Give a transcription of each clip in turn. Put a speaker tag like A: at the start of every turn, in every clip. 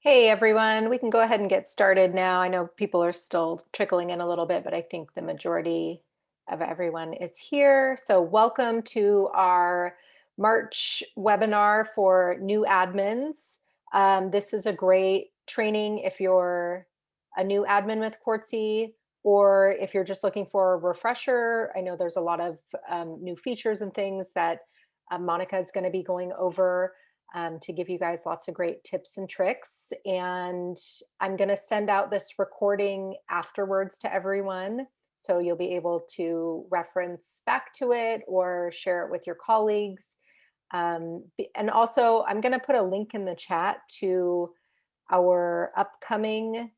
A: Hey everyone, we can go ahead and get started now. I know people are still trickling in a little bit, but I think the majority of everyone is here. So, welcome to our March webinar for new admins. This is a great training if you're a new admin with Quartzy, or if you're just looking for a refresher. I know there's a lot of new features and things that Monica is going to be going over to give you guys lots of great tips and tricks. And I'm going to send out this recording afterwards to everyone. So you'll be able to reference back to it or share it with your colleagues. And also, I'm going to put a link in the chat to our upcoming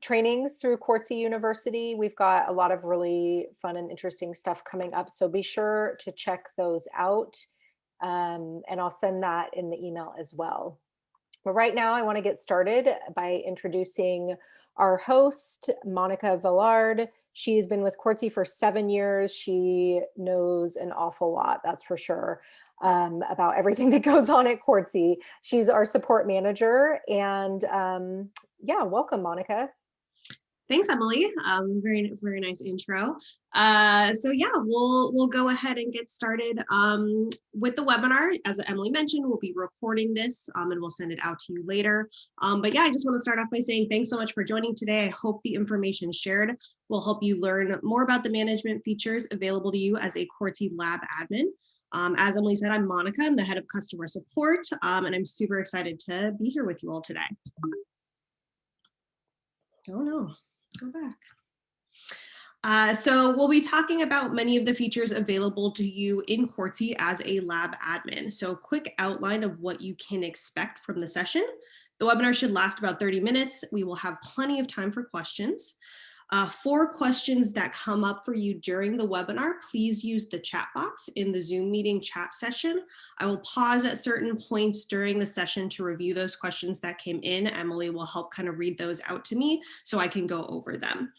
A: trainings through Quartzy University. We've got a lot of really fun and interesting stuff coming up. So be sure to check those out. And I'll send that in the email as well. But right now, I want to get started by introducing our host, Monica Villard. She's been with Quartzy for 7 years. She knows an awful lot, that's for sure, about everything that goes on at Quartzy. She's our support manager. And yeah, welcome, Monica.
B: Thanks, Emily. Very nice intro. So yeah, we'll go ahead and get started with the webinar. As Emily mentioned, we'll be recording this and we'll send it out to you later. But yeah, I just want to start off by saying thanks so much for joining today. I hope the information shared will help you learn more about the management features available to you as a Quartzy lab admin. As Emily said, I'm Monica. I'm the head of customer support, and I'm super excited to be here with you all today. Oh no. Go back. So we'll be talking about many of the features available to you in Quartzy as a lab admin. So quick outline of what you can expect from the session. The webinar should last about 30 minutes. We will have plenty of time for questions. For questions that come up for you during the webinar, please use the chat box in the Zoom meeting chat session. I will pause at certain points during the session to review those questions that came in. Emily will help kind of read those out to me so I can go over them.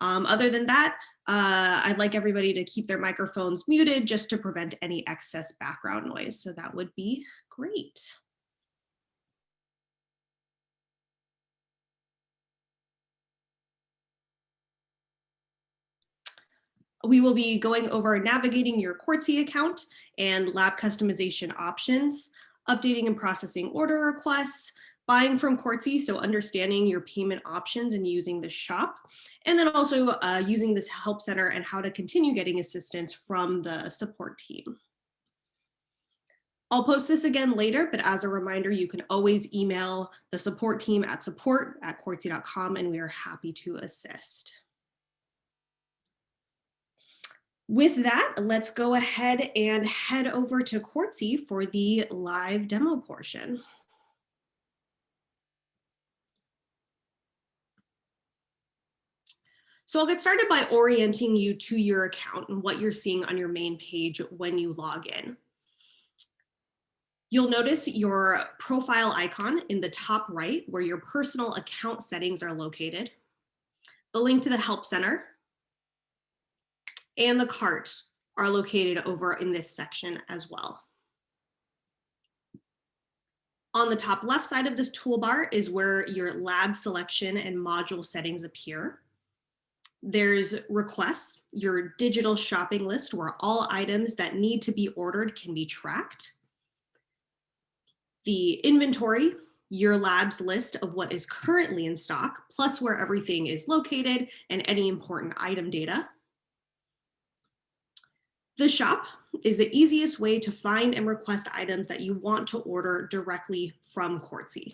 B: Other than that, I'd like everybody to keep their microphones muted just to prevent any excess background noise. So that would be great. We will be going over navigating your Quartzy account and lab customization options, updating and processing order requests, buying from Quartzy, so understanding your payment options and using the shop, and then also using this help center and how to continue getting assistance from the support team. I'll post this again later, but as a reminder, you can always email the support team at support@quartzy.com and we are happy to assist. With that, let's go ahead and head over to Quartzy for the live demo portion. So I'll get started by orienting you to your account and what you're seeing on your main page when you log in. You'll notice your profile icon in the top right where your personal account settings are located, the link to the help center, and the cart are located over in this section as well. On the top left side of this toolbar is where your lab selection and module settings appear. There's requests, your digital shopping list where all items that need to be ordered can be tracked. The inventory, your lab's list of what is currently in stock, plus where everything is located and any important item data. The shop is the easiest way to find and request items that you want to order directly from Quartzy.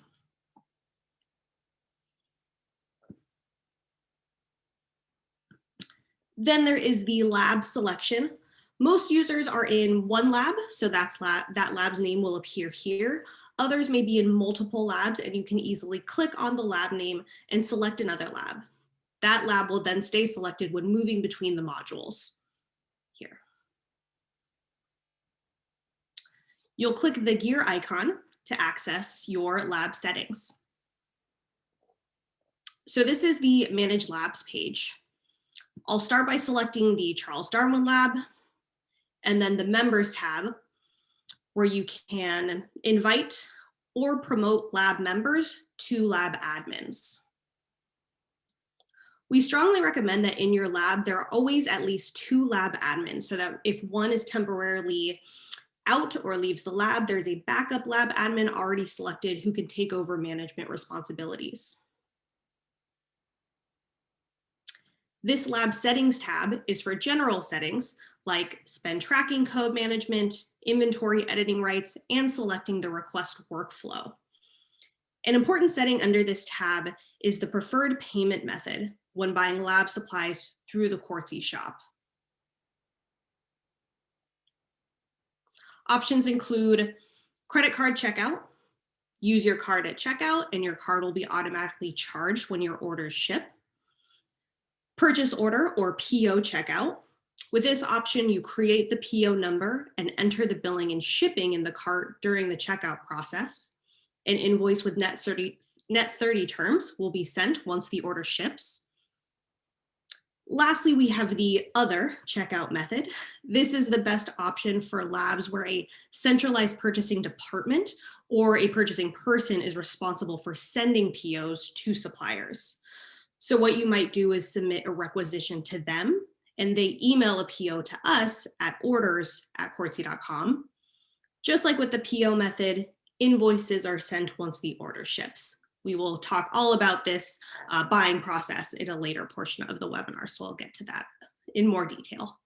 B: Then there is the lab selection. Most users are in one lab, so that lab's name will appear here. Others may be in multiple labs, and you can easily click on the lab name and select another lab. That lab will then stay selected when moving between the modules. Here. You'll click the gear icon to access your lab settings. So this is the Manage Labs page. I'll start by selecting the Charles Darwin lab and then the Members tab where you can invite or promote lab members to lab admins. We strongly recommend that in your lab, there are always at least 2 lab admins so that if one is temporarily out or leaves the lab, there's a backup lab admin already selected who can take over management responsibilities. This lab settings tab is for general settings like spend tracking code management, inventory editing rights, and selecting the request workflow. An important setting under this tab is the preferred payment method when buying lab supplies through the Quartzy shop. Options include credit card checkout. Use your card at checkout and your card will be automatically charged when your orders ship. Purchase order or PO checkout. With this option, you create the PO number and enter the billing and shipping in the cart during the checkout process. An invoice with net 30 terms will be sent once the order ships. Lastly, we have the other checkout method. This is the best option for labs where a centralized purchasing department or a purchasing person is responsible for sending POs to suppliers. So what you might do is submit a requisition to them and they email a PO to us at orders@quartzy.com. Just like with the PO method, invoices are sent once the order ships. We will talk all about this buying process in a later portion of the webinar, so I'll get to that in more detail.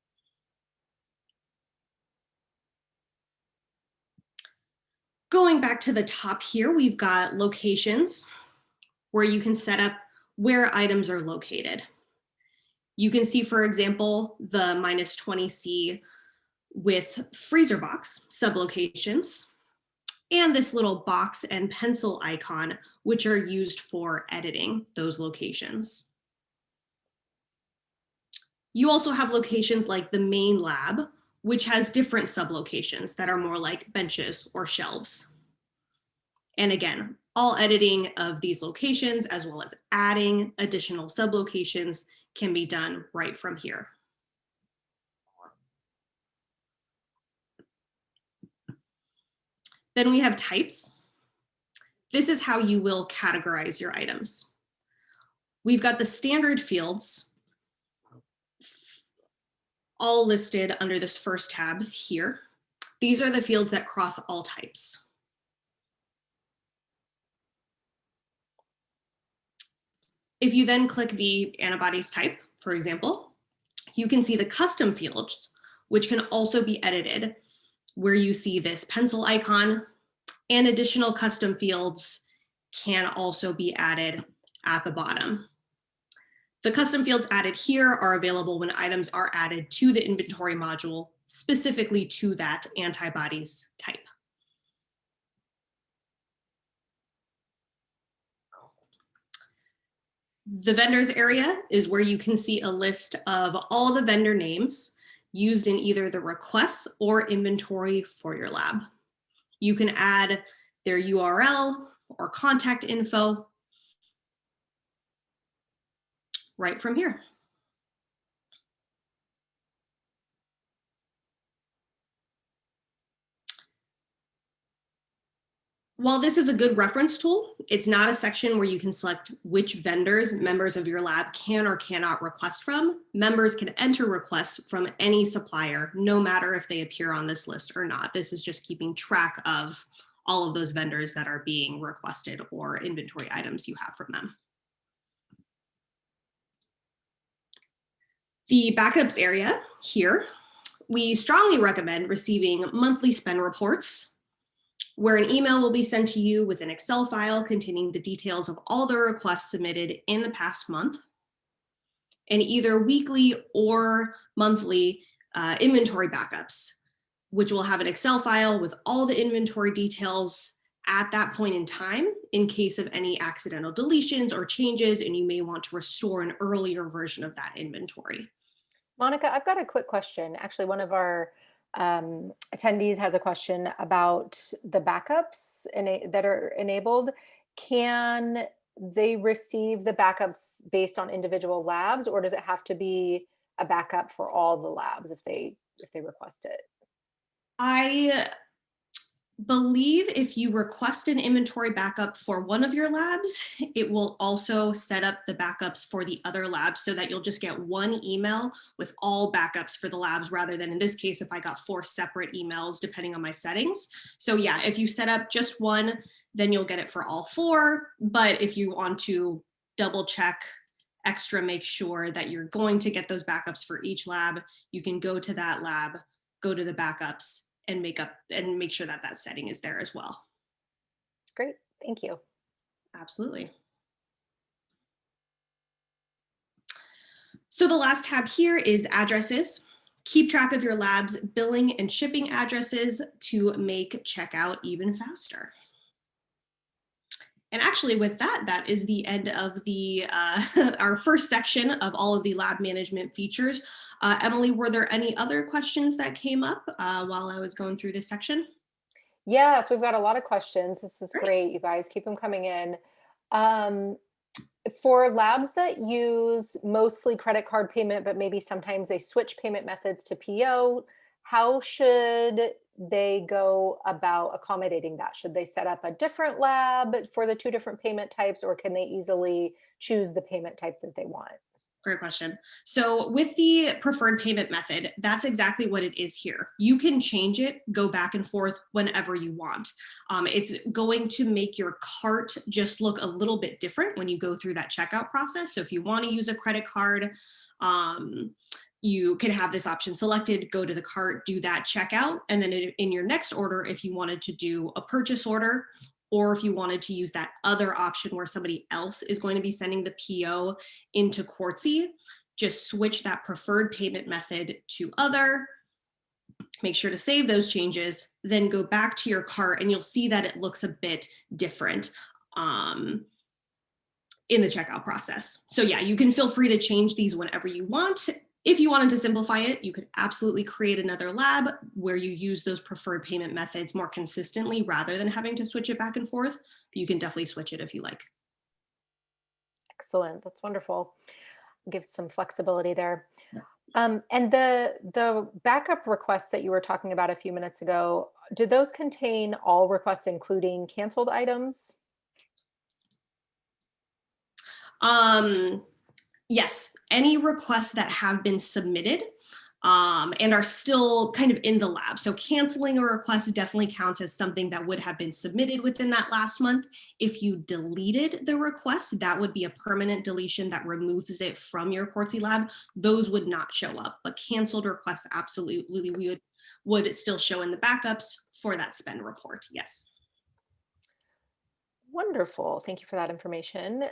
B: Going back to the top here, we've got locations where you can set up where items are located. You can see, for example, the -20C with freezer box sublocations, and this little box and pencil icon, which are used for editing those locations. You also have locations like the main lab, which has different sublocations that are more like benches or shelves. And again, all editing of these locations, as well as adding additional sublocations, can be done right from here. Then we have types. This is how you will categorize your items. We've got the standard fields all listed under this first tab here. These are the fields that cross all types. If you then click the antibodies type, for example, you can see the custom fields, which can also be edited, where you see this pencil icon, and additional custom fields can also be added at the bottom. The custom fields added here are available when items are added to the inventory module, specifically to that antibodies type. The vendors area is where you can see a list of all the vendor names used in either the requests or inventory for your lab. You can add their URL or contact info right from here. While this is a good reference tool, it's not a section where you can select which vendors members of your lab can or cannot request from. Members can enter requests from any supplier, no matter if they appear on this list or not. This is just keeping track of all of those vendors that are being requested or inventory items you have from them. The backups area here, we strongly recommend receiving monthly spend reports, where an email will be sent to you with an Excel file containing the details of all the requests submitted in the past month, and either weekly or monthly inventory backups, which will have an Excel file with all the inventory details at that point in time in case of any accidental deletions or changes, and you may want to restore an earlier version of that inventory.
A: Monica, I've got a quick question. Actually, one of our attendees has a question about the backups that are enabled. Can they receive the backups based on individual labs, or does it have to be a backup for all the labs if they request it?
B: I Believe if you request an inventory backup for one of your labs, it will also set up the backups for the other labs so that you'll just get one email with all backups for the labs rather than in this case, if I got 4 separate emails depending on my settings. So yeah, if you set up just one, then you'll get it for all 4. But if you want to double check extra, make sure that you're going to get those backups for each lab, you can go to that lab, go to the backups and make sure that that setting is there as well.
A: Great. Thank you.
B: Absolutely. So the last tab here is addresses. Keep track of your lab's billing and shipping addresses to make checkout even faster. And actually, with that, that is the end of the our first section of all of the lab management features. Emily, were there any other questions that came up while I was going through this section?
A: Yes, we've got a lot of questions. This is
B: Great.
A: great. You guys keep them coming in. Um, for labs that use mostly credit card payment, but maybe sometimes they switch payment methods to PO, how should they go about accommodating that? Should they set up a different lab for the two different payment types, or can they easily choose the payment types that they want?
B: Great question. So, with the preferred payment method, that's exactly what it is here. You can change it, go back and forth whenever you want. It's going to make your cart just look a little bit different when you go through that checkout process. So, if you want to use a credit card, um, you can have this option selected, go to the cart, do that checkout. And then in your next order, if you wanted to do a purchase order, or if you wanted to use that other option where somebody else is going to be sending the PO into Quartzy, just switch that preferred payment method to other, make sure to save those changes, then go back to your cart and you'll see that it looks a bit different um, in the checkout process. So yeah, you can feel free to change these whenever you want. If you wanted to simplify it, you could absolutely create another lab where you use those preferred payment methods more consistently rather than having to switch it back and forth. But you can definitely switch it if you like.
A: Excellent. That's wonderful. Gives some flexibility there.
B: Yeah.
A: And the backup requests that you were talking about a few minutes ago, do those contain all requests, including canceled items?
B: Um, yes, any requests that have been submitted and are still kind of in the lab. So canceling a request definitely counts as something that would have been submitted within that last month. If you deleted the request, that would be a permanent deletion that removes it from your Quartzy lab. Those would not show up, but canceled requests absolutely would still show in the backups for that spend report. Yes.
A: Wonderful. Thank you for that information.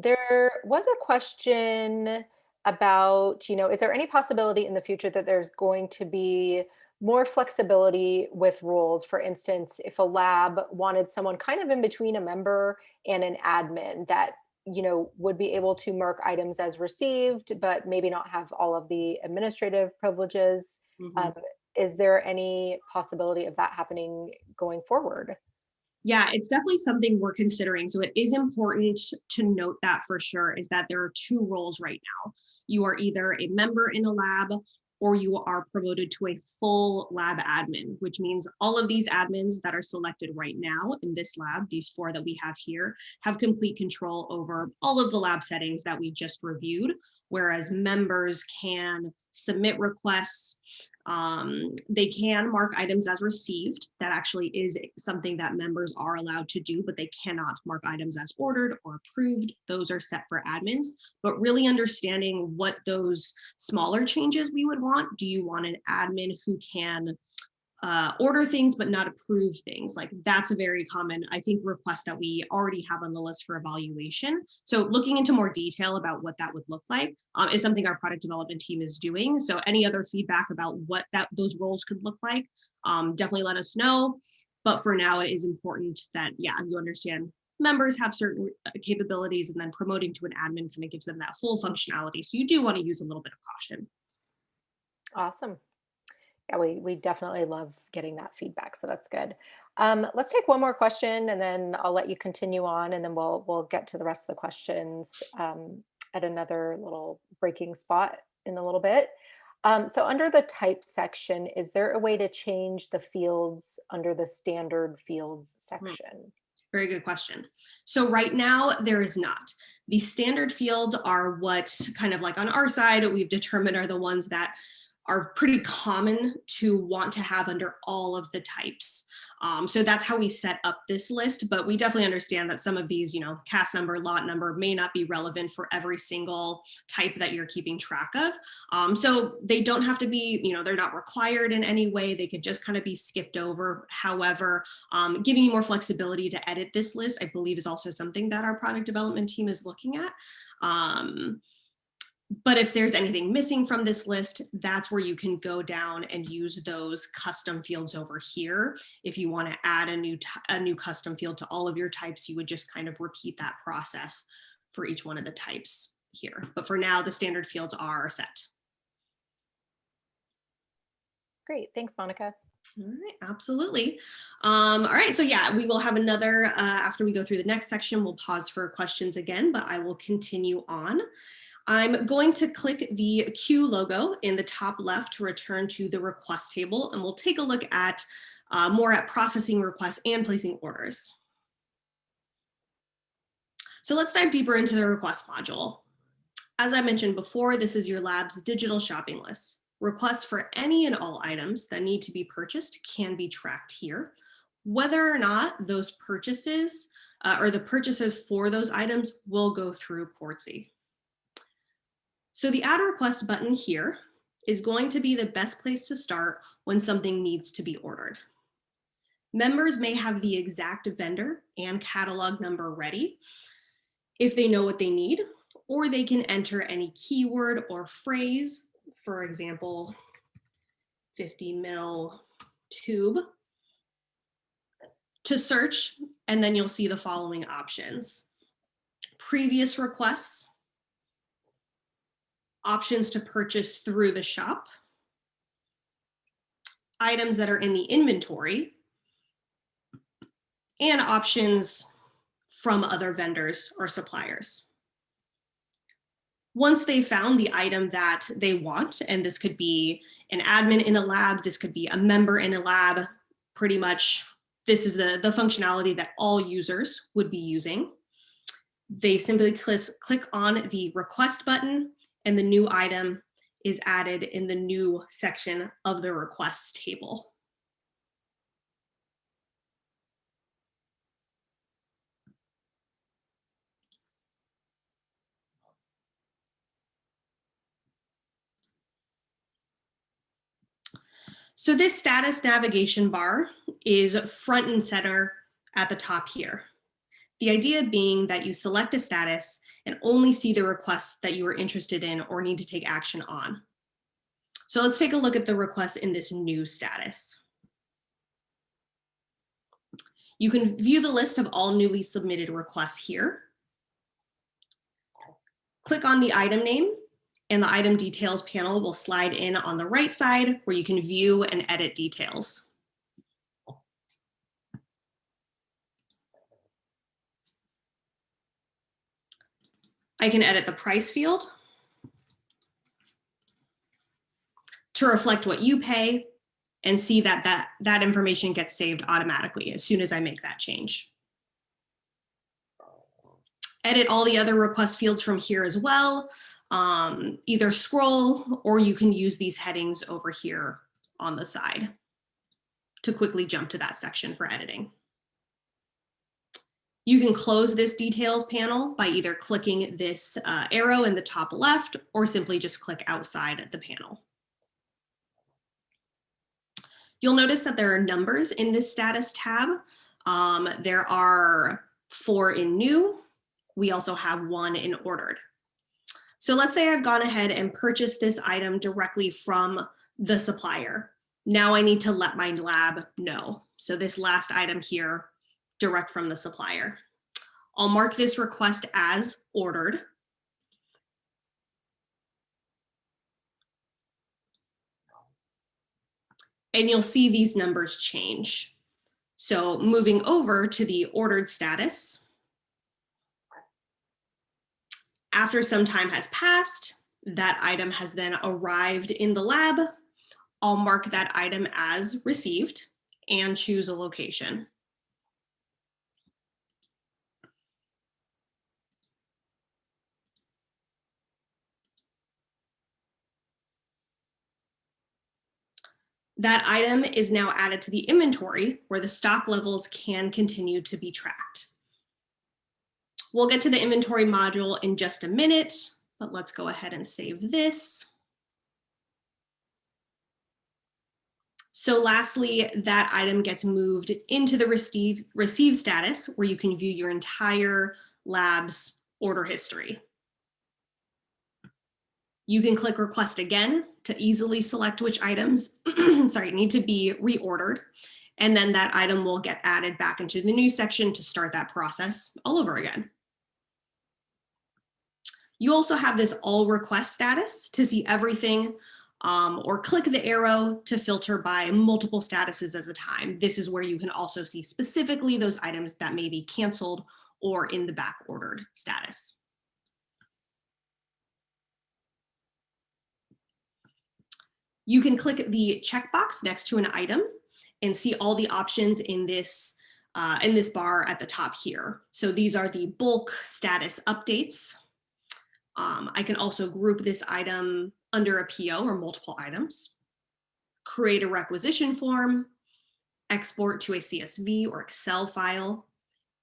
A: There was a question about, is there any possibility in the future that there's going to be more flexibility with rules? For instance, if a lab wanted someone kind of in between a member and an admin that, would be able to mark items as received, but maybe not have all of the administrative privileges.
B: Mhm.
A: Um, is there any possibility of that happening going forward?
B: Yeah, it's definitely something we're considering. So it is important to note that for sure is that there are 2 roles right now. You are either a member in a lab or you are promoted to a full lab admin, which means all of these admins that are selected right now in this lab, these 4 that we have here, have complete control over all of the lab settings that we just reviewed, whereas members can submit requests, they can mark items as received. That actually is something that members are allowed to do, but they cannot mark items as ordered or approved. Those are set for admins. But really understanding what those smaller changes we would want. Do you want an admin who can order things but not approve things? Like that's a very common, I think, request that we already have on the list for evaluation. So looking into more detail about what that would look like is something our product development team is doing. So any other feedback about what those roles could look like, definitely let us know. But for now, it is important that, yeah, you understand members have certain capabilities and then promoting to an admin kind of gives them that full functionality. So you do want to use a little bit of caution.
A: Awesome. Yeah, we definitely love getting that feedback, so that's good. Let's take one more question, and then I'll let you continue on, and then we'll get to the rest of the questions at another little breaking spot in a little bit. So under the type section, is there a way to change the fields under the standard fields
B: Hmm.
A: section?
B: Very good question. So right now there is not. The standard fields are what kind of like on our side we've determined are the ones that are pretty common to want to have under all of the types. So that's how we set up this list, but we definitely understand that some of these, cast number, lot number may not be relevant for every single type that you're keeping track of. So they don't have to be, they're not required in any way. They could just kind of be skipped over. However, giving you more flexibility to edit this list, I believe, is also something that our product development team is looking at. But if there's anything missing from this list, that's where you can go down and use those custom fields over here. If you want to add a new custom field to all of your types, you would just kind of repeat that process for each one of the types here. But for now, the standard fields are set.
A: Great. Thanks, Monica.
B: All right, absolutely. All right, so yeah, we will have another, after we go through the next section, we'll pause for questions again, but I will continue on. I'm going to click the Q logo in the top left to return to the request table, and we'll take a look at more at processing requests and placing orders. So let's dive deeper into the request module. As I mentioned before, this is your lab's digital shopping list. Requests for any and all items that need to be purchased can be tracked here. Whether or not those purchases or the purchases for those items will go through Quartzy. So the add request button here is going to be the best place to start when something needs to be ordered. Members may have the exact vendor and catalog number ready if they know what they need, or they can enter any keyword or phrase, for example, 50 mil tube, to search, and then you'll see the following options. Previous requests, options to purchase through the shop, items that are in the inventory, and options from other vendors or suppliers. Once they found the item that they want, and this could be an admin in a lab, this could be a member in a lab, pretty much this is the functionality that all users would be using. They simply click on the request button, and the new item is added in the new section of the requests table. So this status navigation bar is front and center at the top here. The idea being that you select a status and only see the requests that you are interested in or need to take action on. So let's take a look at the requests in this new status. You can view the list of all newly submitted requests here. Click on the item name, and the item details panel will slide in on the right side where you can view and edit details. I can edit the price field to reflect what you pay and see that information gets saved automatically as soon as I make that change. Edit all the other request fields from here as well. Either scroll or you can use these headings over here on the side to quickly jump to that section for editing. You can close this details panel by either clicking this arrow in the top left or simply just click outside the panel. You'll notice that there are numbers in this status tab. There are 4 in new. We also have 1 in ordered. So let's say I've gone ahead and purchased this item directly from the supplier. Now I need to let my lab know. So this last item here, direct from the supplier. I'll mark this request as ordered. And you'll see these numbers change. So moving over to the ordered status, after some time has passed, that item has then arrived in the lab, I'll mark that item as received and choose a location. That item is now added to the inventory where the stock levels can continue to be tracked. We'll get to the inventory module in just a minute, but let's go ahead and save this. So lastly, that item gets moved into the receive status where you can view your entire lab's order history. You can click request again to easily select which items need to be reordered. And then that item will get added back into the new section to start that process all over again. You also have this all request status to see everything, or click the arrow to filter by multiple statuses at a time. This is where you can also see specifically those items that may be canceled or in the back ordered status. You can click the checkbox next to an item and see all the options in this bar at the top here. So these are the bulk status updates. I can also group this item under a PO or multiple items, create a requisition form, export to a CSV or Excel file,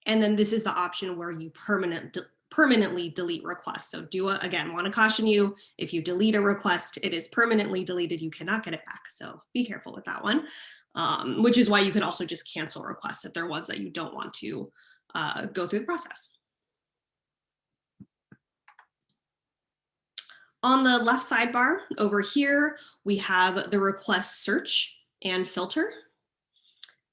B: and then this is the option where you permanently delete requests. So again, want to caution you, if you delete a request, it is permanently deleted. You cannot get it back. So be careful with that one, which is why you can also just cancel requests if they're ones that you don't want to go through the process. On the left sidebar over here, we have the request search and filter.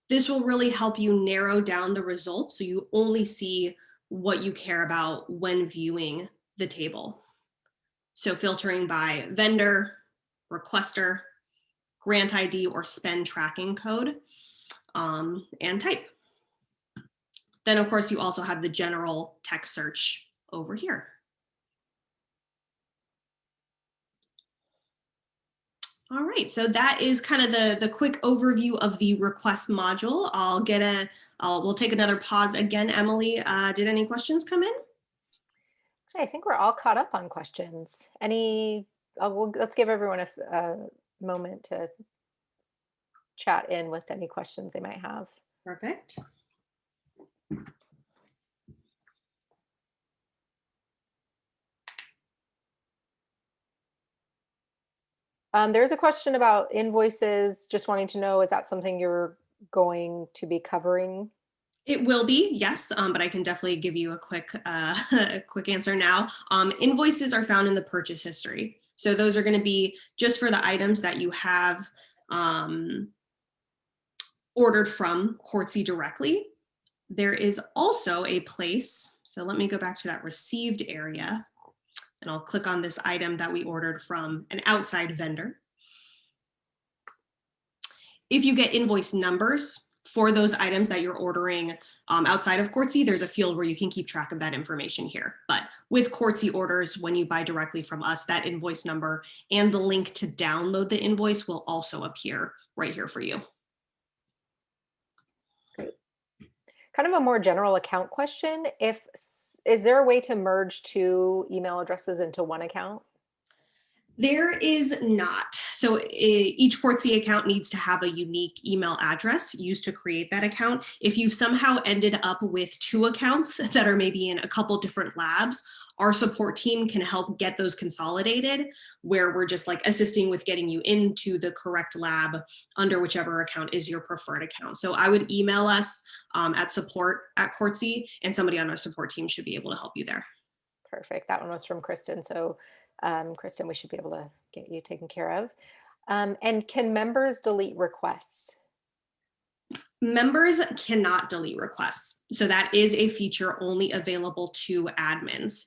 B: This will really help you narrow down the results so you only see what you care about when viewing the table. So filtering by vendor, requester, grant ID or spend tracking code, and type. Then of course you also have the general text search over here. All right, so that is kind of the quick overview of the request module. We'll take another pause again. Emily, did any questions come in?
A: I think we're all caught up on questions. Let's give everyone a moment to chat in with any questions they might have.
B: Perfect.
A: There's a question about invoices. Just wanting to know, is that something you're going to be covering?
B: It will be, yes, but I can definitely give you a quick answer now. Invoices are found in the purchase history. So those are going to be just for the items that you have ordered from Quartzy directly. There is also a place, so let me go back to that received area, and I'll click on this item that we ordered from an outside vendor. If you get invoice numbers for those items that you're ordering outside of Quartzy, there's a field where you can keep track of that information here. But with Quartzy orders, when you buy directly from us, that invoice number and the link to download the invoice will also appear right here for you.
A: Great. Kind of a more general account question. Is there a way to merge two email addresses into one account?
B: There is not. So each Quartzy account needs to have a unique email address used to create that account. If you've somehow ended up with two accounts that are maybe in a couple different labs, our support team can help get those consolidated, where we're just like assisting with getting you into the correct lab under whichever account is your preferred account. So I would email us at support@Quartzy, and somebody on our support team should be able to help you there.
A: Perfect. That one was from Kristen. So Kristen, we should be able to get you taken care of. And can members delete requests?
B: Members cannot delete requests. So that is a feature only available to admins.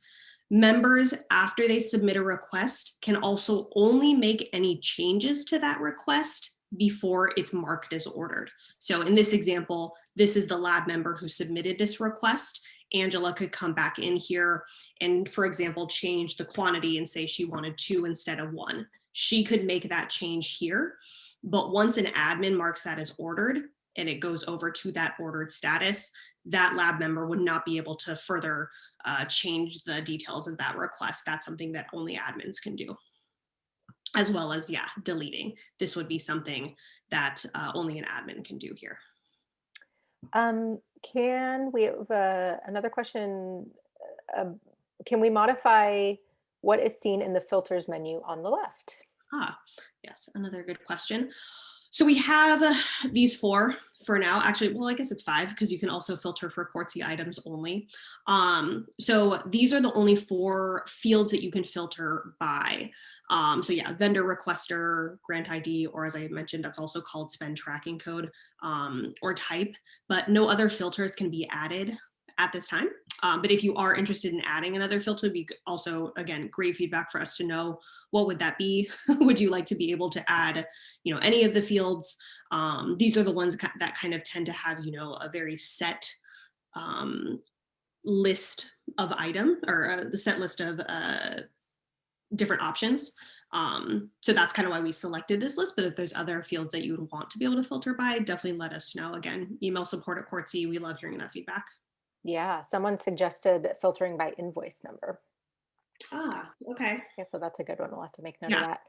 B: Members, after they submit a request, can also only make any changes to that request before it's marked as ordered. So in this example, this is the lab member who submitted this request, Angela could come back in here and, for example, change the quantity and say she wanted 2 instead of 1. She could make that change here. But once an admin marks that as ordered and it goes over to that ordered status, that lab member would not be able to further change the details of that request. That's something that only admins can do. As well as, yeah, deleting. This would be something that only an admin can do here.
A: Can we have another question? Uh, can we modify what is seen in the filters menu on the left?
B: Ah, yes, another good question. So we have these 4 for now. Actually, well, I guess it's 5 because you can also filter for Quartzy items only. So these are the only 4 fields that you can filter by. So yeah, vendor requester, grant ID, or as I mentioned, that's also called spend tracking code, or type, but no other filters can be added at this time. But if you are interested in adding another filter, be also, again, great feedback for us to know. What would that be? Would you like to be able to add, any of the fields? These are the ones that kind of tend to have, a very set list of item, or the set list of different options. So that's kind of why we selected this list. But if there's other fields that you would want to be able to filter by, definitely let us know. Again, email support@Quartzy. We love hearing that feedback.
A: Yeah, someone suggested filtering by invoice number.
B: Ah, okay.
A: Yeah, so that's a good one. We'll have to make note of
B: Yeah.
A: that.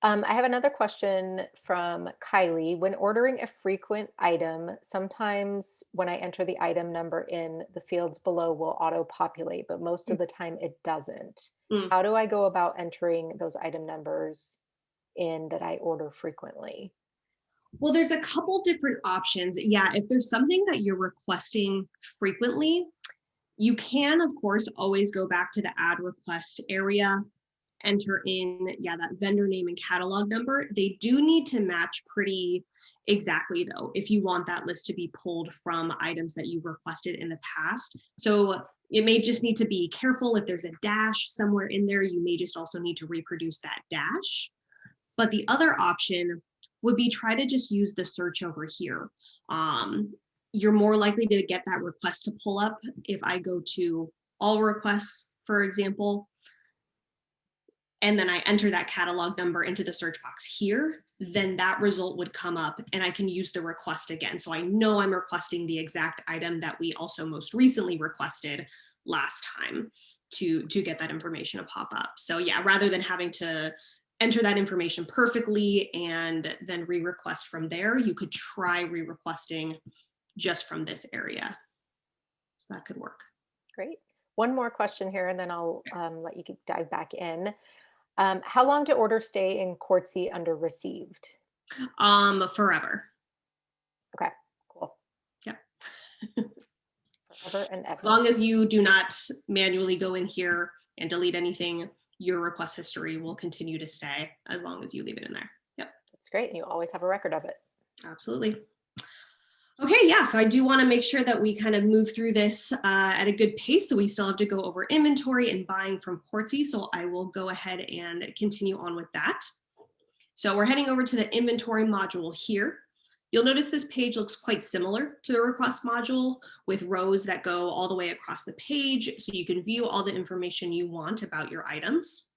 A: I have another question from Kylie. When ordering a frequent item, sometimes when I enter the item number in, the fields below will auto populate, but most of the time it doesn't.
B: Mm.
A: How do I go about entering those item numbers in that I order frequently?
B: Well, there's a couple different options. Yeah, if there's something that you're requesting frequently, you can, of course, always go back to the add request area, enter in, yeah, that vendor name and catalog number. They do need to match pretty exactly, though, if you want that list to be pulled from items that you've requested in the past. So it may just need to be careful if there's a dash somewhere in there. You may just also need to reproduce that dash. But the other option would be try to just use the search over here. You're more likely to get that request to pull up if I go to all requests, for example, and then I enter that catalog number into the search box here, then that result would come up and I can use the request again. So I know I'm requesting the exact item that we also most recently requested last time to get that information to pop up. So yeah, rather than having to enter that information perfectly and then re-request from there, you could try re-requesting just from this area. So that could work.
A: Great. One more question here, and then I'll let you dive back in. How long do orders stay in Quartzy under received?
B: Forever.
A: Okay, cool.
B: Yeah.
A: Forever and
B: As
A: ever.
B: long as you do not manually go in here and delete anything, your request history will continue to stay as long as you leave it in there. Yep.
A: That's great. And you always have a record of it.
B: Absolutely. Okay, yeah, so I do want to make sure that we kind of move through this at a good pace. So we still have to go over inventory and buying from Quartzy. So I will go ahead and continue on with that. So we're heading over to the inventory module here. You'll notice this page looks quite similar to the request module with rows that go all the way across the page so you can view all the information you want about your items.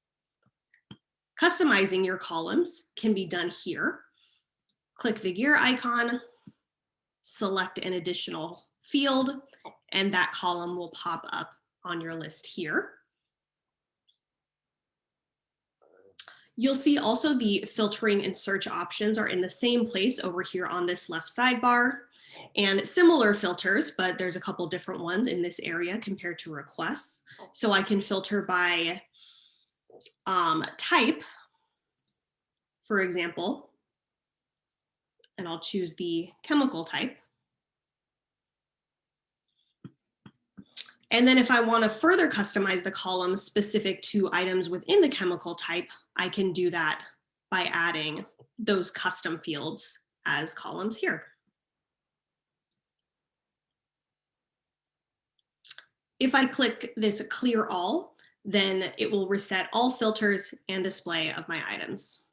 B: Customizing your columns can be done here. Click the gear icon, select an additional field, and that column will pop up on your list here. You'll see also the filtering and search options are in the same place over here on this left sidebar, and similar filters, but there's a couple different ones in this area compared to requests. So I can filter by type, for example, and I'll choose the chemical type. And then if I want to further customize the columns specific to items within the chemical type, I can do that by adding those custom fields as columns here. If I click this clear all, then it will reset all filters and display of my items.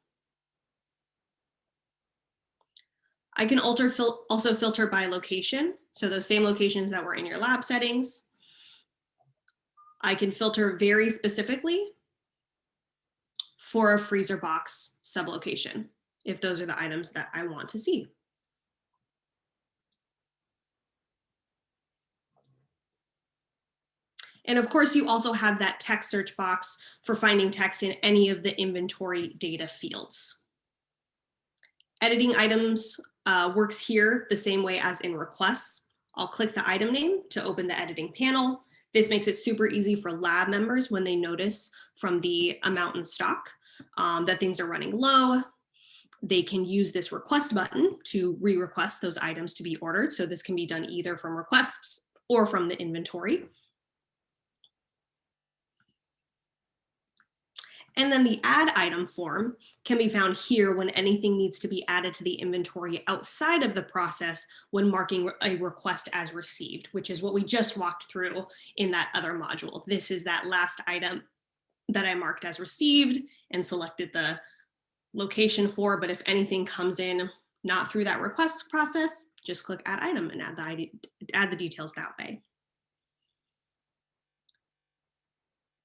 B: I can also filter by location. So those same locations that were in your lab settings. I can filter very specifically for a freezer box sublocation if those are the items that I want to see. And of course, you also have that text search box for finding text in any of the inventory data fields. Editing items works here the same way as in requests. I'll click the item name to open the editing panel. This makes it super easy for lab members when they notice from the amount in stock that things are running low. They can use this request button to re-request those items to be ordered. So this can be done either from requests or from the inventory. And then the add item form can be found here when anything needs to be added to the inventory outside of the process when marking a request as received, which is what we just walked through in that other module. This is that last item that I marked as received and selected the location for, but if anything comes in not through that request process, just click add item and add the details that way.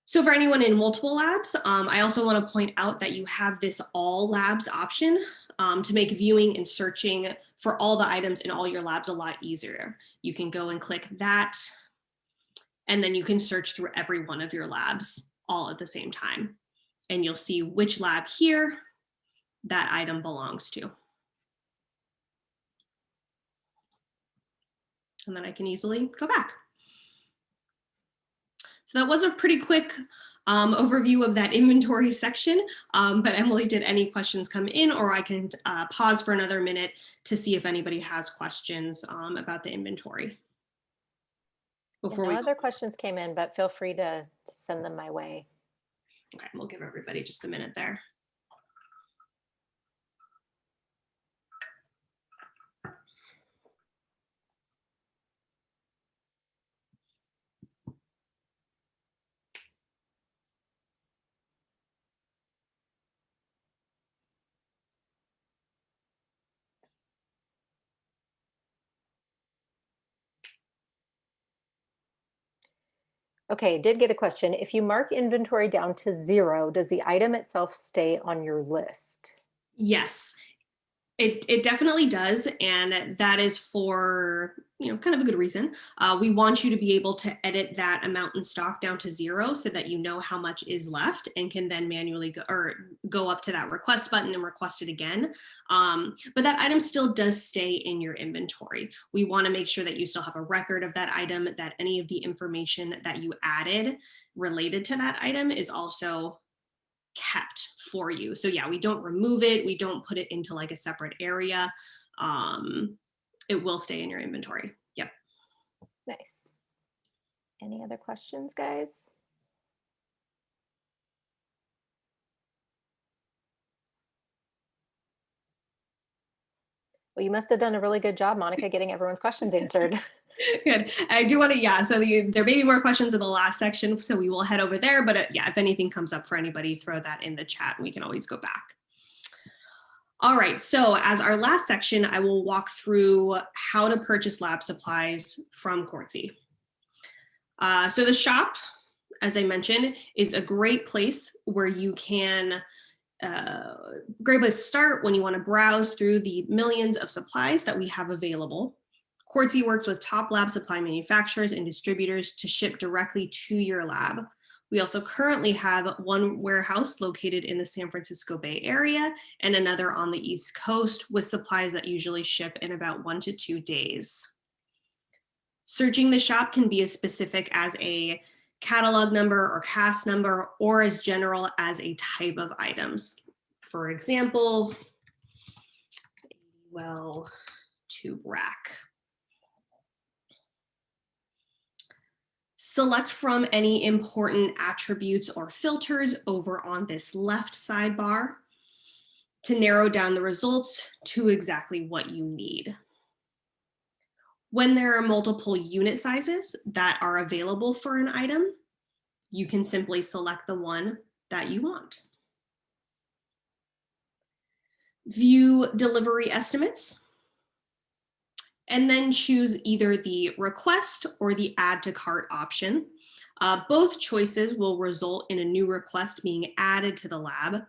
B: So for anyone in multiple labs, I also want to point out that you have this all labs option to make viewing and searching for all the items in all your labs a lot easier. You can go and click that, and then you can search through every one of your labs all at the same time. And you'll see which lab here that item belongs to. And then I can easily go back. So that was a pretty quick overview of that inventory section, but Emily, did any questions come in, or I can pause for another minute to see if anybody has questions about the inventory?
A: Before no other questions came in, but feel free to send them my way.
B: Okay, we'll give everybody just a minute there.
A: Okay, did get a question. If you mark inventory down to 0, does the item itself stay on your list?
B: Yes, it definitely does, and that is for kind of a good reason. We want you to be able to edit that amount in stock down to 0 so that you know how much is left and can then manually go up to that request button and request it again. But that item still does stay in your inventory. We want to make sure that you still have a record of that item, that any of the information that you added related to that item is also kept for you. So yeah, we don't remove it. We don't put it into like a separate area. It will stay in your inventory. Yep.
A: Nice. Any other questions, guys? Well, you must have done a really good job, Monica, getting everyone's questions answered.
B: Good. I do want to, so there may be more questions in the last section, so we will head over there. But yeah, if anything comes up for anybody, throw that in the chat and we can always go back. All right, so as our last section, I will walk through how to purchase lab supplies from Quartzy. So the shop, as I mentioned, is a great place where you can great place to start when you want to browse through the millions of supplies that we have available. Quartzy works with top lab supply manufacturers and distributors to ship directly to your lab. We also currently have one warehouse located in the San Francisco Bay Area and another on the East Coast with supplies that usually ship in about 1 to 2 days. Searching the shop can be as specific as a catalog number or CAS number, or as general as a type of items. For example, well, tube rack. Select from any important attributes or filters over on this left sidebar to narrow down the results to exactly what you need. When there are multiple unit sizes that are available for an item, you can simply select the one that you want. View delivery estimates, and then choose either the request or the add to cart option. Both choices will result in a new request being added to the lab.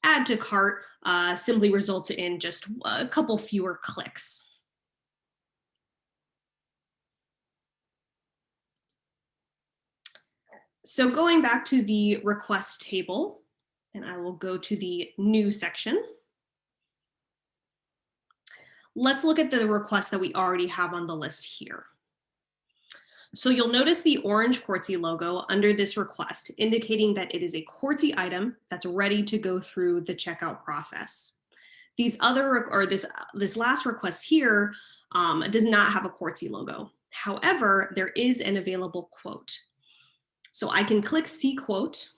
B: Add to cart simply results in just a couple fewer clicks. So going back to the request table, and I will go to the new section. Let's look at the requests that we already have on the list here. So you'll notice the orange Quartzy logo under this request, indicating that it is a Quartzy item that's ready to go through the checkout process. These other, or this last request here does not have a Quartzy logo. However, there is an available quote. So I can click See Quote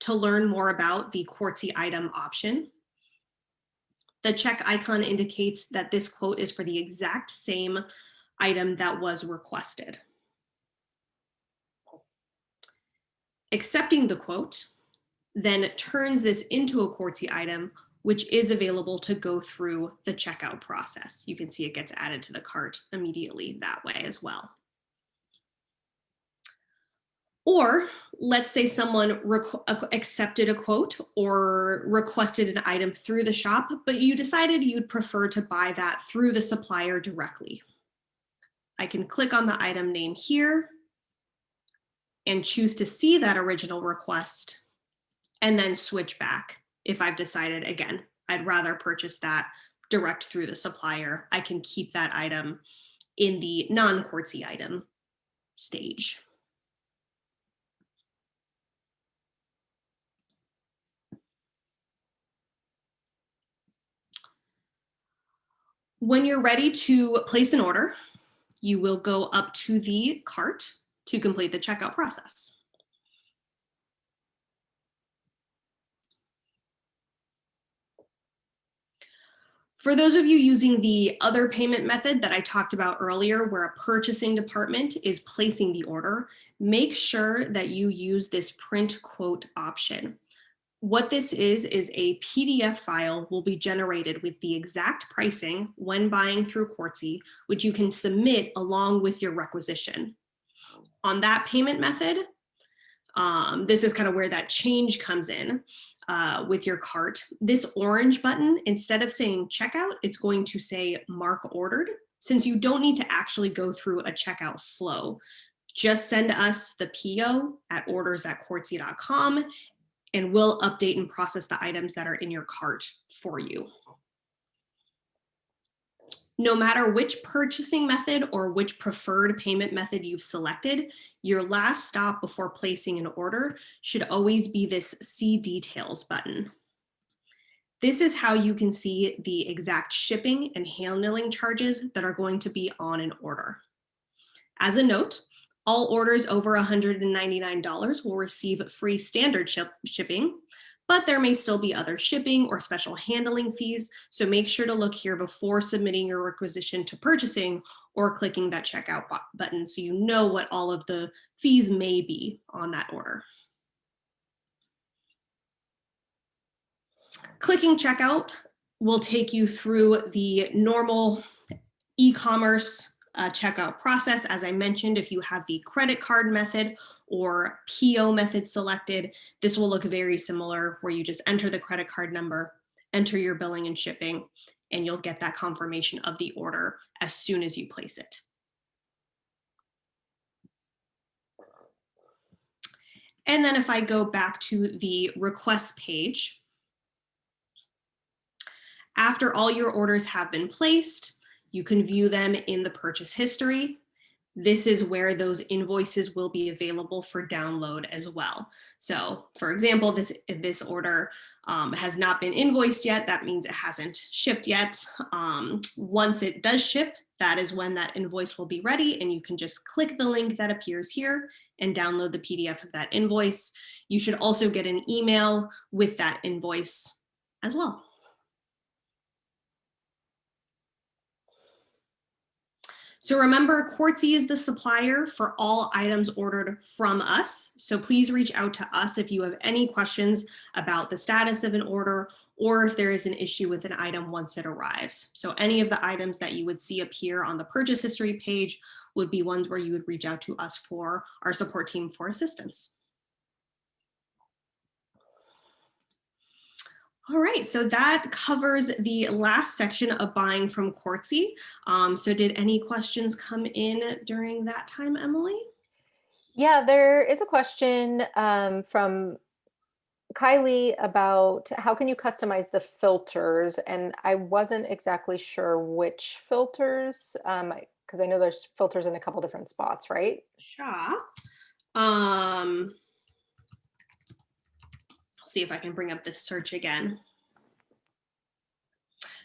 B: to learn more about the Quartzy item option. The check icon indicates that this quote is for the exact same item that was requested. Accepting the quote then turns this into a Quartzy item, which is available to go through the checkout process. You can see it gets added to the cart immediately that way as well. Or let's say someone accepted a quote or requested an item through the shop, but you decided you'd prefer to buy that through the supplier directly. I can click on the item name here and choose to see that original request and then switch back. If I've decided, again, I'd rather purchase that direct through the supplier, I can keep that item in the non-Quartzy item stage. When you're ready to place an order, you will go up to the cart to complete the checkout process. For those of you using the other payment method that I talked about earlier, where a purchasing department is placing the order, make sure that you use this print quote option. What this is a PDF file will be generated with the exact pricing when buying through Quartzy, which you can submit along with your requisition. On that payment method, this is kind of where that change comes in with your cart. This orange button, instead of saying checkout, it's going to say mark ordered, since you don't need to actually go through a checkout flow. Just send us the PO at orders@quartzy.com and we'll update and process the items that are in your cart for you. No matter which purchasing method or which preferred payment method you've selected, your last stop before placing an order should always be this See Details button. This is how you can see the exact shipping and handling charges that are going to be on an order. As a note, all orders over $199 will receive free standard shipping, but there may still be other shipping or special handling fees, so make sure to look here before submitting your requisition to purchasing or clicking that checkout button so you know what all of the fees may be on that order. Clicking checkout will take you through the normal e-commerce checkout process. As I mentioned, if you have the credit card method or PO method selected, this will look very similar, where you just enter the credit card number, enter your billing and shipping, and you'll get that confirmation of the order as soon as you place it. And then if I go back to the request page, after all your orders have been placed, you can view them in the purchase history. This is where those invoices will be available for download as well. So for example, if this order has not been invoiced yet, that means it hasn't shipped yet. Once it does ship, that is when that invoice will be ready, and you can just click the link that appears here and download the PDF of that invoice. You should also get an email with that invoice as well. So remember, Quartzy is the supplier for all items ordered from us. So please reach out to us if you have any questions about the status of an order or if there is an issue with an item once it arrives. So any of the items that you would see appear on the purchase history page would be ones where you would reach out to us for our support team for assistance. All right, so that covers the last section of buying from Quartzy. So did any questions come in during that time, Emily?
A: Yeah, there is a question from Kylie about how can you customize the filters? And I wasn't exactly sure which filters, because I know there's filters in a couple different spots, right?
B: Sure. Um, see if I can bring up this search again.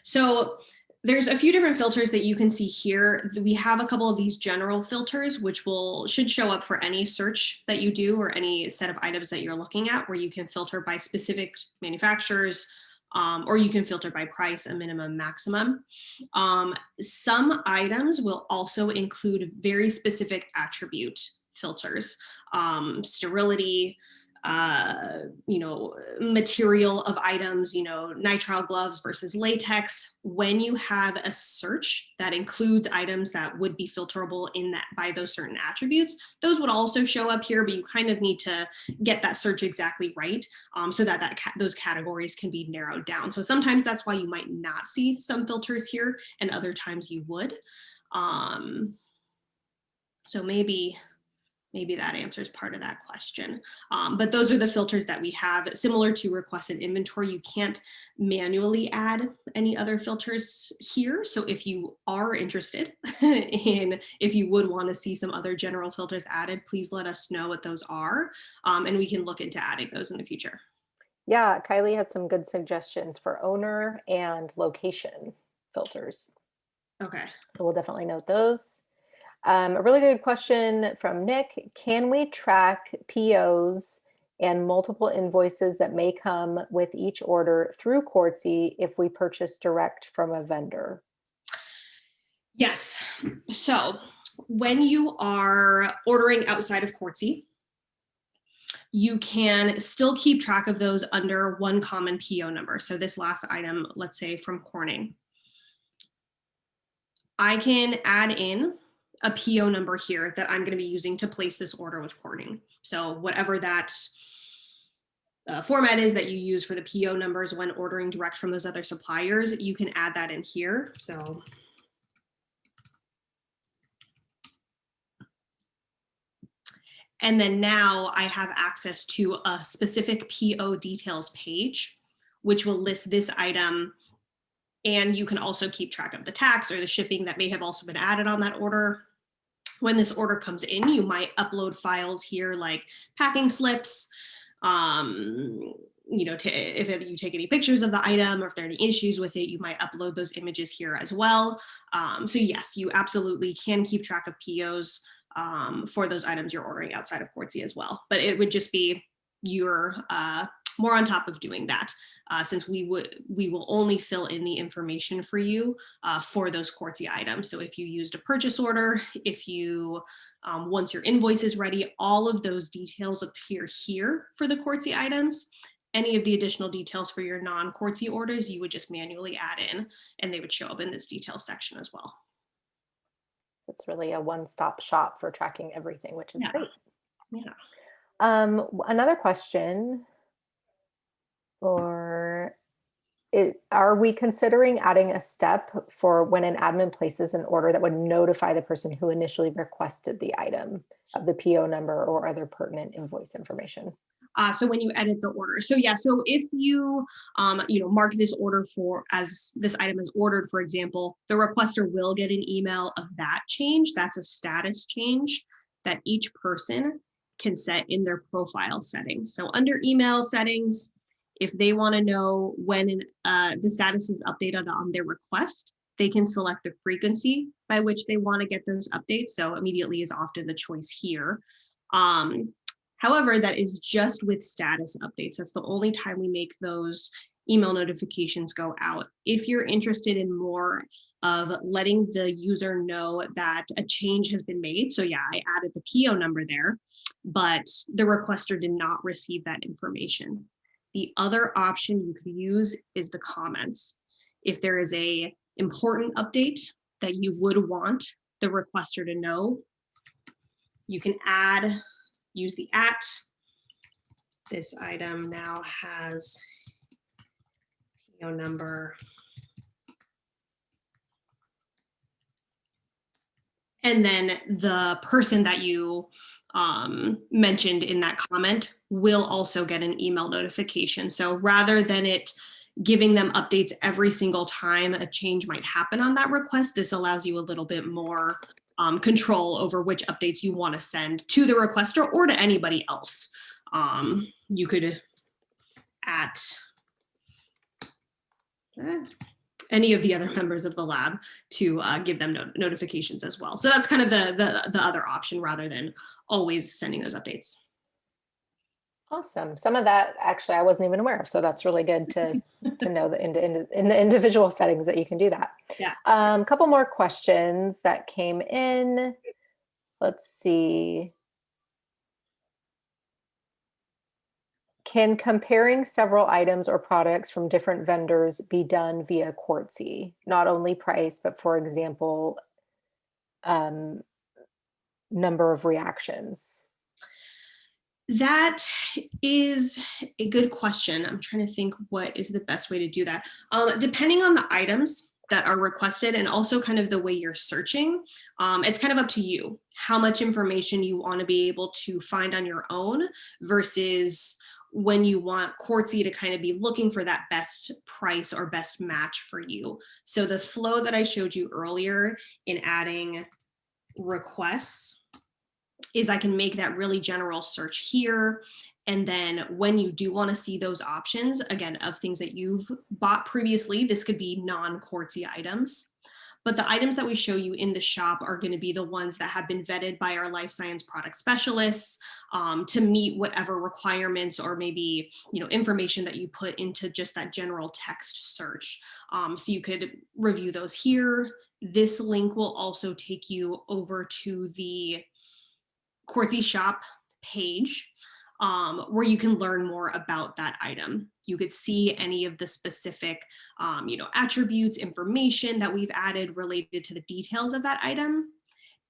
B: So there's a few different filters that you can see here. We have a couple of these general filters, which should show up for any search that you do or any set of items that you're looking at, where you can filter by specific manufacturers, or you can filter by price, a minimum, maximum. Some items will also include very specific attribute filters, sterility, material of items, nitrile gloves versus latex. When you have a search that includes items that would be filterable in that by those certain attributes, those would also show up here, but you kind of need to get that search exactly right, so that those categories can be narrowed down. So sometimes that's why you might not see some filters here, and other times you would. So maybe that answers part of that question. But those are the filters that we have. Similar to requested inventory, you can't manually add any other filters here. So if you are interested in, if you would want to see some other general filters added, please let us know what those are, and we can look into adding those in the future.
A: Yeah, Kylie had some good suggestions for owner and location filters.
B: Okay.
A: So we'll definitely note those. A really good question from Nick. Can we track POs and multiple invoices that may come with each order through Quartzy if we purchase direct from a vendor?
B: Yes. So when you are ordering outside of Quartzy, you can still keep track of those under one common PO number. So this last item, let's say from Corning, I can add in a PO number here that I'm going to be using to place this order with Corning. So whatever that format is that you use for the PO numbers when ordering direct from those other suppliers, you can add that in here. So and then now I have access to a specific PO details page, which will list this item. And you can also keep track of the tax or the shipping that may have also been added on that order. When this order comes in, you might upload files here like packing slips, if you take any pictures of the item or if there are any issues with it, you might upload those images here as well. So yes, you absolutely can keep track of POs for those items you're ordering outside of Quartzy as well. But it would just be you're more on top of doing that, since we will only fill in the information for you for those Quartzy items. So if you used a purchase order, if you once your invoice is ready, all of those details appear here for the Quartzy items. Any of the additional details for your non-Quartzy orders, you would just manually add in, and they would show up in this details section as well.
A: It's really a one-stop shop for tracking everything, which is
B: Yeah.
A: great.
B: Yeah.
A: Another question, or are we considering adding a step for when an admin places an order that would notify the person who initially requested the item of the PO number or other pertinent invoice information?
B: So when you edit the order, so if you mark this order as this item is ordered, for example, the requester will get an email of that change. That's a status change that each person can set in their profile settings. So under email settings, if they want to know when the status is updated on their request, they can select the frequency by which they want to get those updates. So immediately is often the choice here. However, that is just with status updates. That's the only time we make those email notifications go out. If you're interested in more of letting the user know that a change has been made, so yeah, I added the PO number there, but the requester did not receive that information. The other option you could use is the comments. If there is a important update that you would want the requester to know. You can use the @ this item now has PO number. And then the person that you mentioned in that comment will also get an email notification. So rather than it giving them updates every single time a change might happen on that request, this allows you a little bit more control over which updates you want to send to the requester or to anybody else. You could any of the other members of the lab to give them notifications as well. So that's kind of the other option rather than always sending those updates.
A: Awesome. Some of that actually I wasn't even aware of, so that's really good to know that in the individual settings that you can do that.
B: Yeah.
A: A couple more questions that came in. Let's see. Can comparing several items or products from different vendors be done via Quartzy? Not only price, but for example, um, number of reactions.
B: That is a good question. I'm trying to think what is the best way to do that. Depending on the items that are requested and also kind of the way you're searching, it's kind of up to you how much information you want to be able to find on your own versus when you want Quartzy to kind of be looking for that best price or best match for you. So the flow that I showed you earlier in adding requests is I can make that really general search here. And then when you do want to see those options, again, of things that you've bought previously, this could be non-Quartzy items. But the items that we show you in the shop are going to be the ones that have been vetted by our life science product specialists to meet whatever requirements or maybe information that you put into just that general text search. So you could review those here. This link will also take you over to the Quartzy shop page where you can learn more about that item. You could see any of the specific attributes, information that we've added related to the details of that item,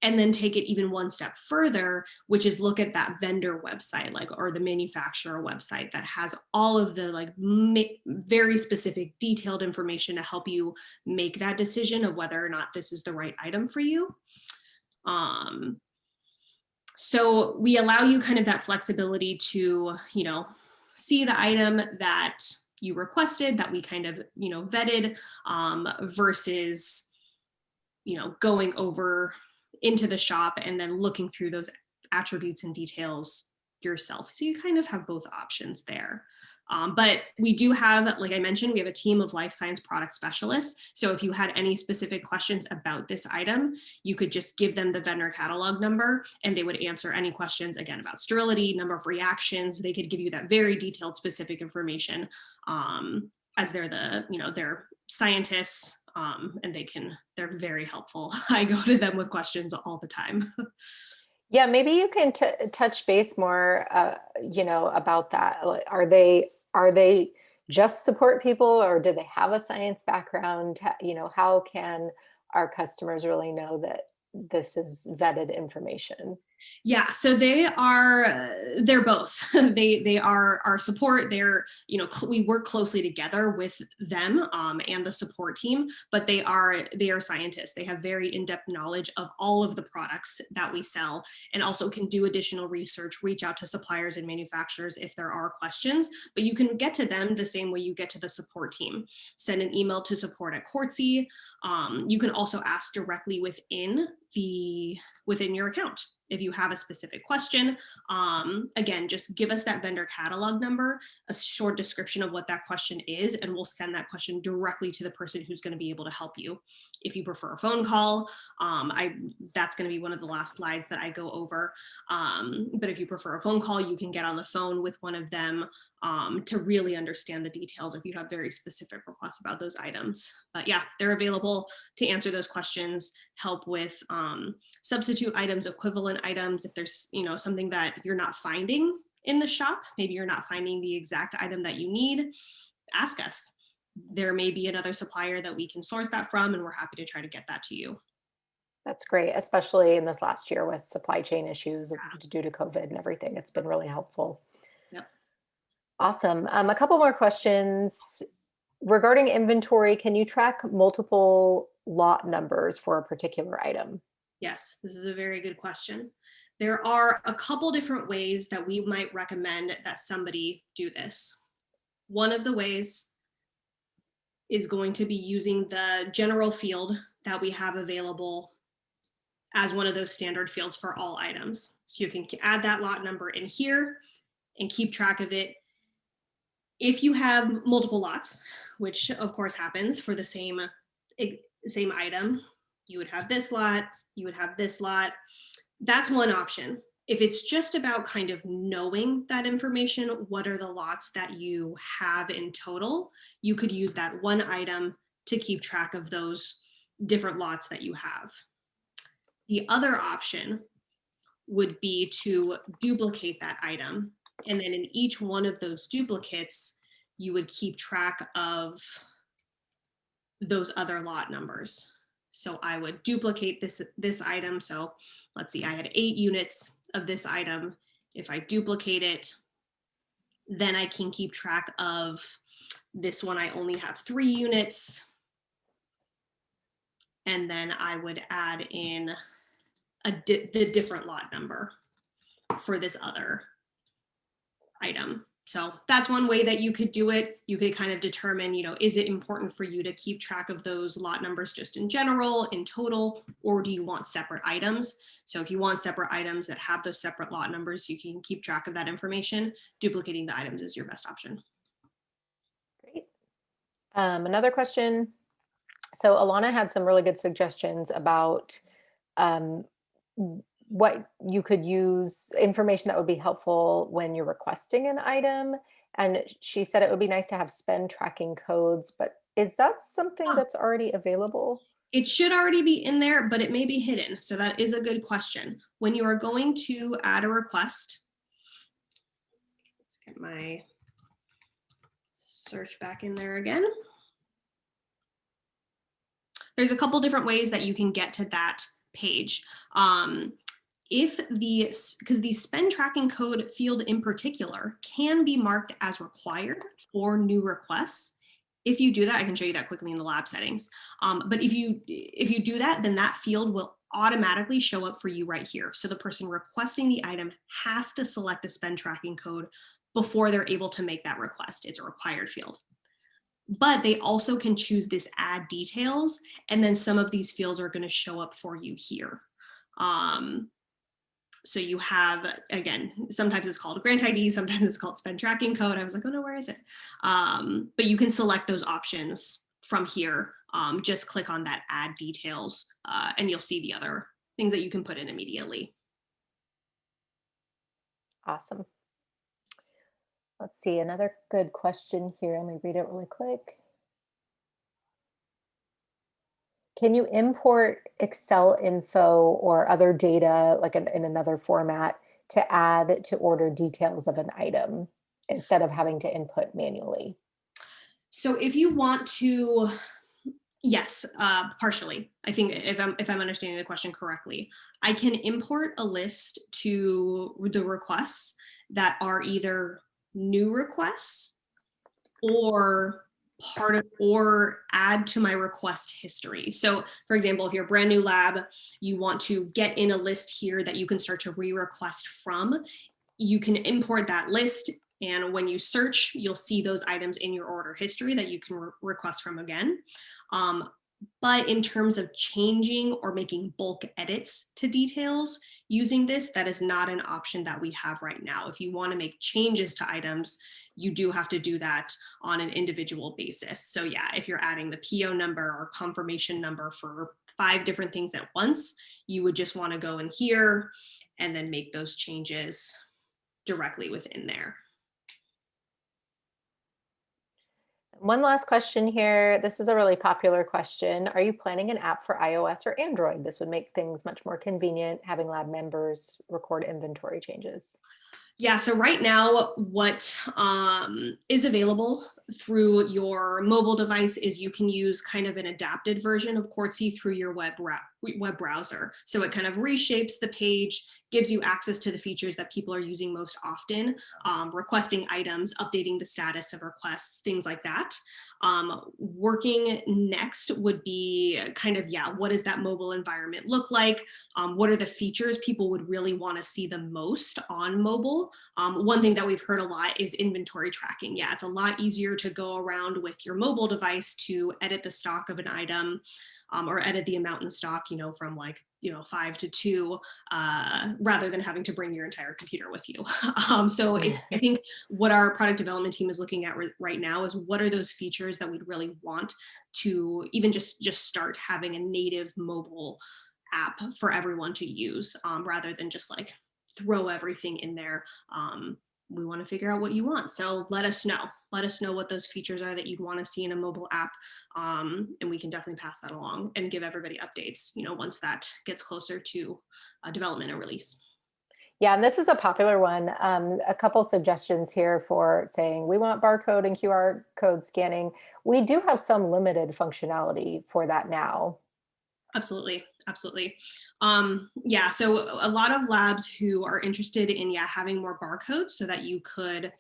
B: and then take it even one step further, which is look at that vendor website, or the manufacturer website that has all of the very specific detailed information to help you make that decision of whether or not this is the right item for you. So we allow you kind of that flexibility to, see the item that you requested, that we kind of, vetted, versus, going over into the shop and then looking through those attributes and details yourself. So you kind of have both options there. But we do have, like I mentioned, we have a team of life science product specialists. So if you had any specific questions about this item, you could just give them the vendor catalog number and they would answer any questions, again, about sterility, number of reactions. They could give you that very detailed, specific information as they're they're scientists and they're very helpful. I go to them with questions all the time.
A: Yeah, maybe you can touch base more, about that. Are they just support people, or do they have a science background? How can our customers really know that this is vetted information?
B: Yeah, so they're both. They are our support. We work closely together with them and the support team, but they are scientists. They have very in-depth knowledge of all of the products that we sell and also can do additional research, reach out to suppliers and manufacturers if there are questions, but you can get to them the same way you get to the support team. Send an email to support@Quartzy. You can also ask directly within your account if you have a specific question. Again, just give us that vendor catalog number, a short description of what that question is, and we'll send that question directly to the person who's going to be able to help you. If you prefer a phone call, that's going to be one of the last slides that I go over. But if you prefer a phone call, you can get on the phone with one of them to really understand the details if you have very specific requests about those items. But yeah, they're available to answer those questions, help with substitute items, equivalent items. If there's something that you're not finding in the shop, maybe you're not finding the exact item that you need, ask us. There may be another supplier that we can source that from, and we're happy to try to get that to you.
A: That's great, especially in this last year with supply chain issues due to COVID and everything. It's been really helpful.
B: Yep.
A: Awesome. A couple more questions regarding inventory. Can you track multiple lot numbers for a particular item?
B: Yes, this is a very good question. There are a couple different ways that we might recommend that somebody do this. One of the ways is going to be using the general field that we have available as one of those standard fields for all items. So you can add that lot number in here and keep track of it. If you have multiple lots, which of course happens for the same item, you would have this lot, you would have this lot. That's one option. If it's just about kind of knowing that information, what are the lots that you have in total, you could use that one item to keep track of those different lots that you have. The other option would be to duplicate that item. And then in each one of those duplicates, you would keep track of those other lot numbers. So I would duplicate this item. So let's see, I had 8 units of this item. If I duplicate it, then I can keep track of this one. I only have 3 units. And then I would add in the different lot number for this other item. So that's one way that you could do it. You could kind of determine, is it important for you to keep track of those lot numbers just in general, in total, or do you want separate items? So if you want separate items that have those separate lot numbers, you can keep track of that information. Duplicating the items is your best option.
A: Great. Another question. So Alana had some really good suggestions about um, what you could use, information that would be helpful when you're requesting an item. And she said it would be nice to have spend tracking codes, but is that something that's already available?
B: It should already be in there, but it may be hidden. So that is a good question. When you are going to add a request, let's get my search back in there again. There's a couple different ways that you can get to that page. Because the spend tracking code field in particular can be marked as required for new requests. If you do that, I can show you that quickly in the lab settings. But if you do that, then that field will automatically show up for you right here. So the person requesting the item has to select a spend tracking code before they're able to make that request. It's a required field. But they also can choose this add details, and then some of these fields are going to show up for you here. So you have, again, sometimes it's called grant ID, sometimes it's called spend tracking code. I was like, oh no, where is it? But you can select those options from here. Just click on that add details and you'll see the other things that you can put in immediately.
A: Awesome. Let's see, another good question here. Let me read it really quick. Can you import Excel info or other data like in another format to add to order details of an item instead of having to input manually?
B: So if you want to, yes, partially. I think if I'm understanding the question correctly, I can import a list to the requests that are either new requests or or add to my request history. So for example, if you're a brand new lab, you want to get in a list here that you can start to re-request from, you can import that list. And when you search, you'll see those items in your order history that you can request from again. But in terms of changing or making bulk edits to details using this, that is not an option that we have right now. If you want to make changes to items, you do have to do that on an individual basis. So yeah, if you're adding the PO number or confirmation number for 5 different things at once, you would just want to go in here and then make those changes directly within there.
A: One last question here. This is a really popular question. Are you planning an app for iOS or Android? This would make things much more convenient having lab members record inventory changes.
B: Yeah, so right now, what is available through your mobile device is you can use kind of an adapted version of Quartzy through your web browser. So it kind of reshapes the page, gives you access to the features that people are using most often, requesting items, updating the status of requests, things like that. Working next would be kind of, yeah, what does that mobile environment look like? What are the features people would really want to see the most on mobile? One thing that we've heard a lot is inventory tracking. Yeah, it's a lot easier to go around with your mobile device to edit the stock of an item, or edit the amount in stock, from like, 5 to 2, rather than having to bring your entire computer with you. So I think what our product development team is looking at right now is what are those features that we'd really want to even just start having a native mobile app for everyone to use, rather than just like throw everything in there. We want to figure out what you want. So let us know. Let us know what those features are that you'd want to see in a mobile app. And we can definitely pass that along and give everybody updates, once that gets closer to development and release.
A: Yeah, and this is a popular one. A couple suggestions here for saying we want barcode and QR code scanning. We do have some limited functionality for that now.
B: Absolutely. Absolutely. Yeah. So a lot of labs who are interested in, yeah, having more barcodes so that you could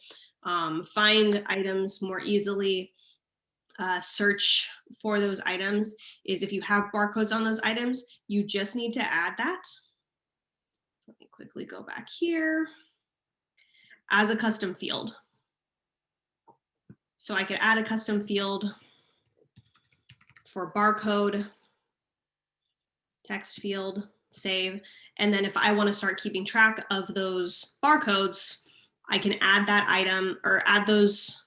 B: find items more easily, search for those items, is if you have barcodes on those items, you just need to add that. Let me quickly go back here as a custom field. So I could add a custom field for barcode, text field, save. And then if I want to start keeping track of those barcodes, I can add that item or add those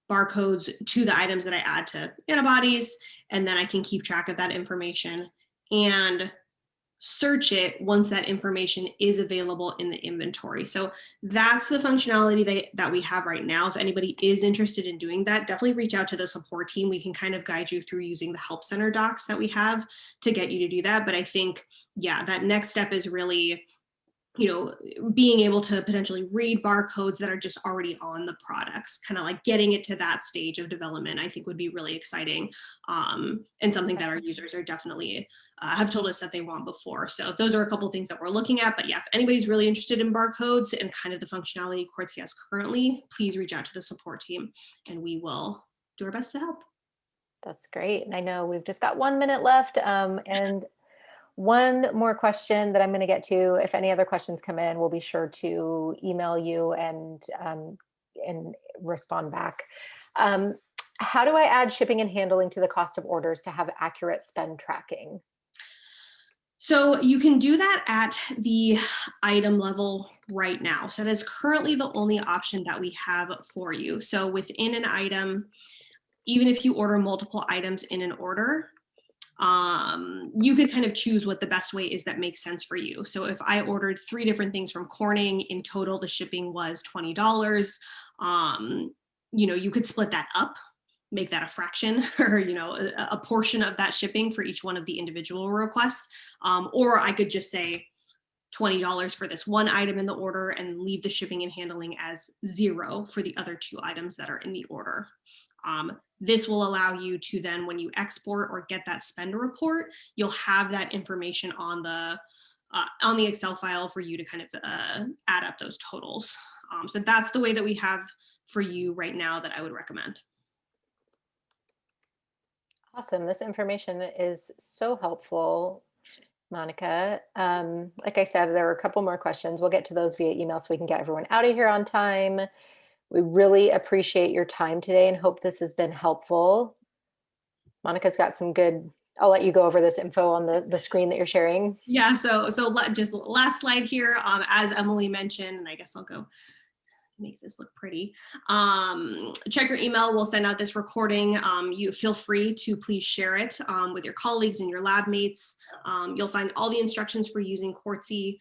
B: barcodes to the items that I add to antibodies. And then I can keep track of that information and search it once that information is available in the inventory. So that's the functionality that we have right now. If anybody is interested in doing that, definitely reach out to the support team. We can kind of guide you through using the help center docs that we have to get you to do that. But I think, yeah, that next step is really, being able to potentially read barcodes that are just already on the products, kind of like getting it to that stage of development, I think would be really exciting, and something that our users are definitely have told us that they want before. So those are a couple of things that we're looking at. But yeah, if anybody's really interested in barcodes and kind of the functionality Quartzy has currently, please reach out to the support team and we will do our best to help.
A: That's great. And I know we've just got 1 minute left. And one more question that I'm going to get to. If any other questions come in, we'll be sure to email you and respond back. Um, how do I add shipping and handling to the cost of orders to have accurate spend tracking?
B: So you can do that at the item level right now. So that is currently the only option that we have for you. So within an item, even if you order multiple items in an order, you could kind of choose what the best way is that makes sense for you. So if I ordered 3 different things from Corning, in total the shipping was $20. You could split that up, make that a fraction or a portion of that shipping for each one of the individual requests, or I could just say $20 for this one item in the order and leave the shipping and handling as 0 for the other 2 items that are in the order. This will allow you to then, when you export or get that spend report, you'll have that information on the Excel file for you to kind of add up those totals. So that's the way that we have for you right now that I would recommend.
A: Awesome. This information is so helpful, Monica. Like I said, there were a couple more questions. We'll get to those via email so we can get everyone out of here on time. We really appreciate your time today and hope this has been helpful. Monica's got some good, I'll let you go over this info on the screen that you're sharing.
B: Yeah, so just last slide here. As Emily mentioned, and I guess I'll go make this look pretty. Check your email. We'll send out this recording. You feel free to please share it with your colleagues and your lab mates. You'll find all the instructions for using Quartzy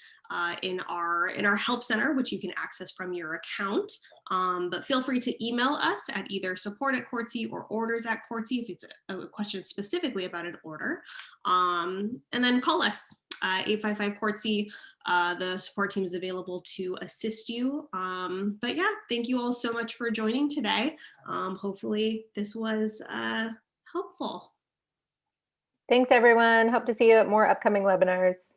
B: in our help center, which you can access from your account. But feel free to email us at either support@Quartzy or orders@Quartzy if it's a question specifically about an order. And then call us. 855 Quartzy. The support team is available to assist you. But yeah, thank you all so much for joining today. Hopefully this was helpful.
A: Thanks, everyone. Hope to see you at more upcoming webinars.